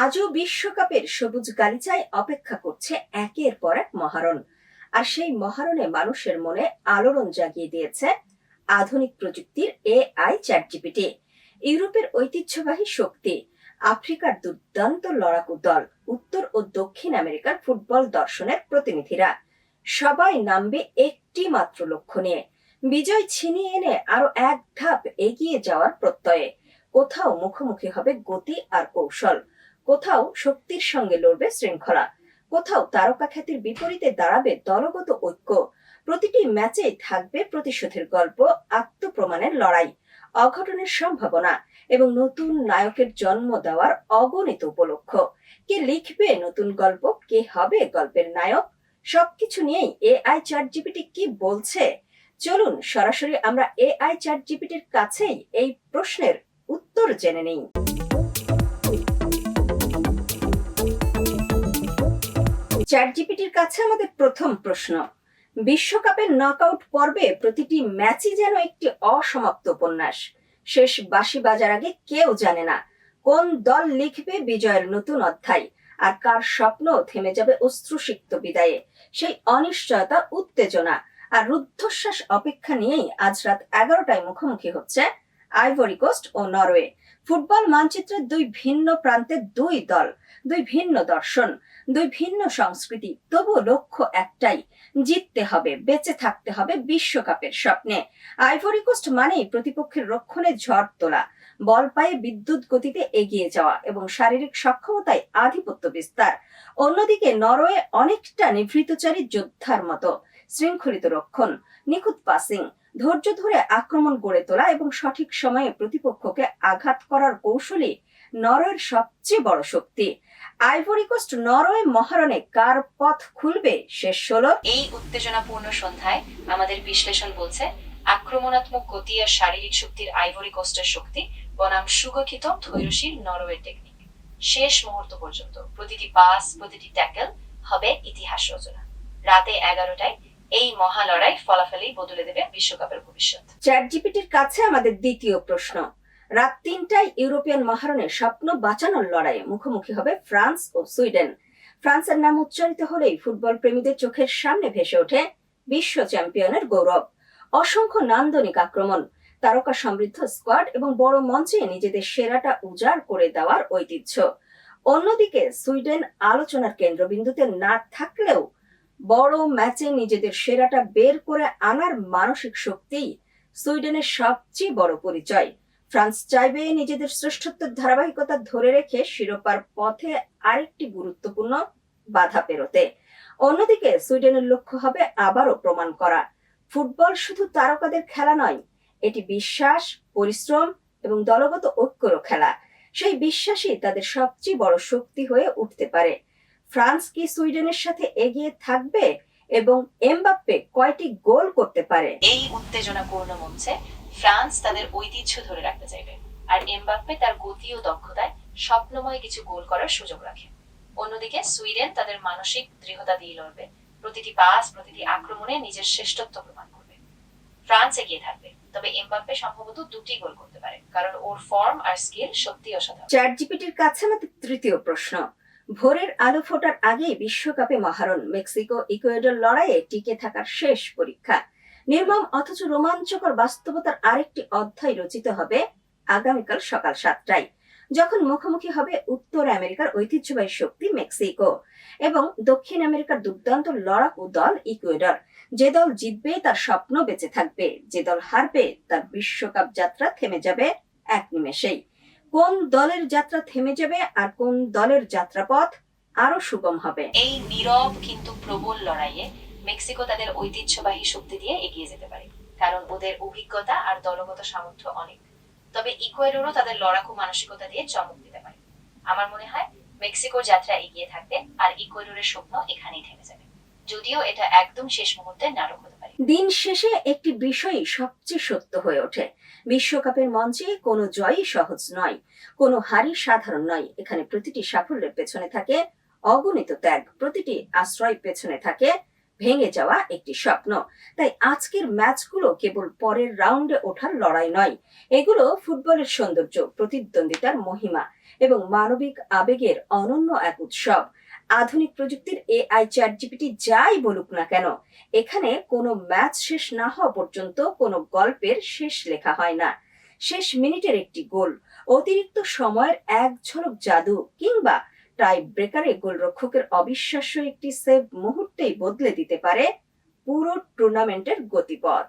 আজও বিশ্বকাপের সবুজ গালিচায় অপেক্ষা করছে একের পর এক মহারণ। আর সেই মহারণে মানুষের মনে আলোড়ন জাগিয়ে দিয়েছে আধুনিক প্রযুক্তির এআই চ্যাটজিপিটি। ইউরোপের ঐতিহ্যবাহী শক্তি, আফ্রিকার দুর্দান্ত লড়াকু দল, উত্তর ও দক্ষিণ আমেরিকার ফুটবল দর্শনের প্রতিনিধিরা সবাই নামবে একটি মাত্র লক্ষ্য নিয়ে, বিজয় ছিনিয়ে এনে আরো এক ধাপ এগিয়ে যাওয়ার প্রত্যয়ে। কোথাও মুখোমুখি হবে গতি আর কৌশল, কোথাও শক্তির সঙ্গে লড়বে শৃঙ্খলা, কোথাও তারকা খ্যাতির বিপরীতে দাঁড়াবে দলগত ঐক্য। প্রতিটি ম্যাচেই থাকবে প্রতিশোধের গল্প, আত্মপ্রমাণের লড়াই, অঘটনের সম্ভাবনা এবং নতুন নায়কের জন্ম দেওয়ার অগণিত উপলক্ষ। কে লিখবে নতুন গল্প, কে হবে গল্পের নায়ক, সবকিছু নিয়েই এআই চ্যাটজিপিটি কি বলছে। চলুন সরাসরি আমরা এআই চ্যাটজিপিটির কাছেই এই প্রশ্নের উত্তর জেনে নিই। চ্যাটজিপিটির কাছে আমাদের প্রথম প্রশ্ন, বিশ্বকাপের নকআউট পর্বে প্রতিটি ম্যাচই যেন একটি অসমাপ্ত উপন্যাস। শেষ বাঁশি বাজার আগে কেউ জানে না কোন দল লিখবে বিজয়ের নতুন অধ্যায়, আর কার স্বপ্ন থেমে যাবে অশ্রুসিক্ত বিদায়ে। সেই অনিশ্চয়তা, উত্তেজনা আর রুদ্ধশ্বাস অপেক্ষা নিয়েই আজ রাত 11টায় মুখোমুখি হচ্ছে আইভরি কোস্ট ও নরওয়ে। ফুটবল মানচিত্রের দুই ভিন্ন প্রান্তের দুই দল, দুই ভিন্ন দর্শন, দুই ভিন্ন সংস্কৃতি, তবু লক্ষ্য একটাই, জিততে হবে, বেঁচে থাকতে হবে বিশ্বকাপের স্বপ্নে। আইভরি কোস্ট মানেই প্রতিপক্ষের রক্ষণে ঝড় তোলা, বল পায়ে বিদ্যুৎ গতিতে এগিয়ে যাওয়া এবং শারীরিক সক্ষমতায় আধিপত্য বিস্তার। অন্যদিকে নরওয়ে অনেকটা নিভৃতচারী যোদ্ধার মতো, শৃঙ্খলিত রক্ষণ, নিখুঁত পাসিং, ধৈর্য ধরে আক্রমণ গড়ে তোলা এবং সঠিক সময়ে প্রতিপক্ষকে আঘাত করার কৌশলী নরওয়ের সবচেয়ে বড় শক্তি। আইভরি কোস্ট নরওয়ে মহারণে কার পথ খুলবে শেষ 16? এই উত্তেজনাপূর্ণ সন্ধ্যায় আমাদের বিশ্লেষণ বলছে আক্রমণাত্মক গতি আর শারীরিক শক্তির আইভরি কোস্টের শক্তি বনাম সুগঠিত ধৈর্যশীল নরওয়ের টেকনিক। শেষ মুহূর্ত পর্যন্ত প্রতিটি পাস, প্রতিটি ট্যাকল হবে ইতিহাস রচনা। রাতে 11টায় এই মহা লড়াই ফলাফলেই বদলে দেবে বিশ্বকাপের ভবিষ্যৎ। চ্যাটজিপিটির কাছে আমাদের দ্বিতীয় প্রশ্ন, রাত 3টায় ইউরোপিয়ান মহারণের স্বপ্ন বাঁচানোর লড়াইয়ে মুখোমুখি হবে ফ্রান্স ও সুইডেন। ফ্রান্সের নাম উচ্চারিত হলেই ফুটবল প্রেমীদের চোখের সামনে ভেসে ওঠে বিশ্ব চ্যাম্পিয়নের গৌরব। অসংখ্য নান্দনিক আক্রমণ, তারকা সমৃদ্ধ স্কোয়াড এবং বড় মঞ্চে নিজেদের সেরাটা উজাড় করে দেওয়ার ঐতিহ্য। অন্যদিকে সুইডেন আলোচনার কেন্দ্রবিন্দুতে না থাকলেও বড় ম্যাচে নিজেদের সেরাটা বের করে আনার মানসিক শক্তিই সুইডেনের সবচেয়ে বড় পরিচয়। ফ্রান্স চাইবে নিজেদের শ্রেষ্ঠত্বের ধারাবাহিকতা ধরে রেখে শিরোপার পথে আরেকটি গুরুত্বপূর্ণ বাধা পেরোতে। অন্যদিকে সুইডেনের লক্ষ্য হবে আবারও প্রমাণ করা, ফুটবল শুধু তারকাদের খেলা নয়, এটি বিশ্বাস, পরিশ্রম এবং দলগত ঐক্যর খেলা। সেই বিশ্বাসই তাদের সবচেয়ে বড় শক্তি হয়ে উঠতে পারে। ফ্রান্স কি সুইডেনের সাথে এগিয়ে থাকবে এবং এমবাপ্পে কয়টি গোল করতে পারে? এই উত্তেজনাপূর্ণ মঞ্চে ফ্রান্স তাদের ঐতিহ্য ধরে রাখতে চাইবে, আর এমবাপ্পে তার গতি ও দক্ষতায় স্বপ্নময় কিছু গোল করার সুযোগ রাখে। অন্যদিকে সুইডেন তাদের মানসিক দৃঢ়তা দিয়ে লড়বে, প্রতিটি পাস, প্রতিটি আক্রমণে নিজের শ্রেষ্ঠত্ব প্রমাণ করবে। ফ্রান্স এগিয়ে থাকবে, তবে এমবাপ্পে সম্ভবত 2টি গোল করতে পারে, কারণ ওর ফর্ম আর স্কিল সত্যি অসাধারণ। চ্যাটজিপিটির কাছে আমাদের তৃতীয় প্রশ্ন, ভোরের আলো ফোটার আগেই বিশ্বকাপে মহারণ, মেক্সিকো ইকুয়েডর লড়াইয়ে টিকে থাকার শেষ পরীক্ষা। নির্মম অথচ রোমাঞ্চকর বাস্তবতার আরেকটি অধ্যায় রচিত হবে আগামীকাল সকাল 7টায়, যখন মুখোমুখি হবে উত্তর আমেরিকার ঐতিহ্যবাহী শক্তি মেক্সিকো এবং দক্ষিণ আমেরিকার দুর্দান্ত লড়াকু দল ইকুয়েডর। যে দল জিতবে তার স্বপ্ন বেঁচে থাকবে, যে দল হারবে তার বিশ্বকাপ যাত্রা থেমে যাবে এক নিমেষেই। কোন দলের যাত্রা থেমে যাবে আর কোন দলের যাত্রাপথ আরো সুগম হবে? এই নীরব কিন্তু প্রবল লড়াইয়ে মেক্সিকো তাদের ঐতিহ্যবাহী শক্তি দিয়ে এগিয়ে যেতে পারে, কারণ ওদের অভিজ্ঞতা আর দলগত সামর্থ্য অনেক। তবে ইকুয়েডরও তাদের লড়াকু মানসিকতা দিয়ে চমক দিতে পারে। আমার মনে হয় মেক্সিকোর যাত্রা এগিয়ে থাকবে আর ইকুয়েডরের স্বপ্ন এখানেই থেমে যাবে, যদিও এটা একদম শেষ মুহূর্তে নাটক হতে পারে। দিন শেষে একটি বিষয়ই সবচেয়ে সত্য হয়ে ওঠে, বিশ্বকাপের মঞ্চে কোনো জয়ই সহজ নয়, কোনো হারই সাধারণ নয়। এখানে প্রতিটি সাফল্যের পেছনে থাকে অগণিত ত্যাগ, প্রতিটি আশ্রয় পেছনে থাকে ভেঙে যাওয়া একটি স্বপ্ন। তাই আজকের ম্যাচগুলো কেবল পরের রাউন্ডে ওঠার লড়াই নয়, এগুলো ফুটবলের সৌন্দর্য, প্রতিদ্বন্দ্বিতার মহিমা এবং মানবিক আবেগের অনন্য এক উৎসব। আধুনিক প্রযুক্তির এআই চ্যাট জিপিটি যাই বলুক না কেন, এখানে কোনো ম্যাচ শেষ না হওয়া পর্যন্ত কোনো গল্পের শেষ লেখা হয় না। শেষ মিনিটের একটি গোল, অতিরিক্ত সময়ের এক ঝলক জাদু কিংবা টাই ব্রেকারে গোলরক্ষকের অবিশ্বাস্য একটি সেভ মুহূর্তেই বদলে দিতে পারে পুরো টুর্নামেন্টের গতিপথ।